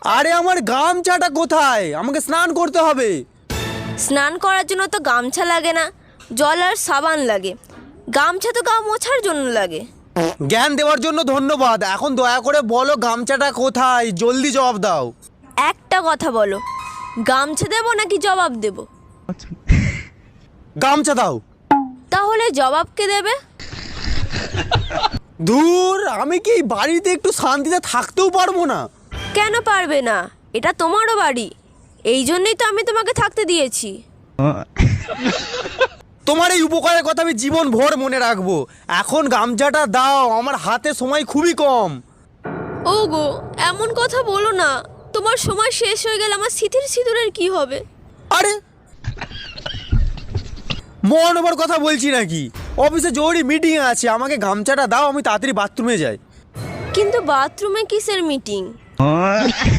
আরে আমার গামছাটা কোথায়? আমাকে স্নান করতে হবে। স্নান করার জন্য তো গামছা লাগে না, জল আর সাবান লাগে। গামছা তো গা মোছার জন্য লাগে। জ্ঞান দেওয়ার জন্য ধন্যবাদ। এখন দয়া করে বলো গামছাটা কোথায়, জলদি জবাব দাও। একটা কথা বলো, গামছা দেবো নাকি জবাব দেব? গামছা দাও। তাহলে জবাব কে দেবে? দূর, আমি কি বাড়িতে একটু শান্তিতে থাকতেও পারবো না? কেন পারবে না? এটা তোমারও বাড়ি, এই জন্যই তো আমি তোমাকে থাকতে দিয়েছি। তোমার এই উপকারের কথা আমি জীবন ভর মনে রাখবো। এখন গামছাটা দাও, আমার হাতে সময় খুবই কম। ওগো, এমন কথা বলো না। তোমার সময় শেষ হয়ে গেলে আমার স্মৃতির সিঁদুরের কি হবে? আরে মন ওভার কথা বলছি নাকি? অফিসে জরুরি মিটিং আছে, আমাকে গামছাটা দাও, আমি তাড়াতাড়ি বাথরুমে যাই। কিন্তু বাথরুমে কিসের মিটিং?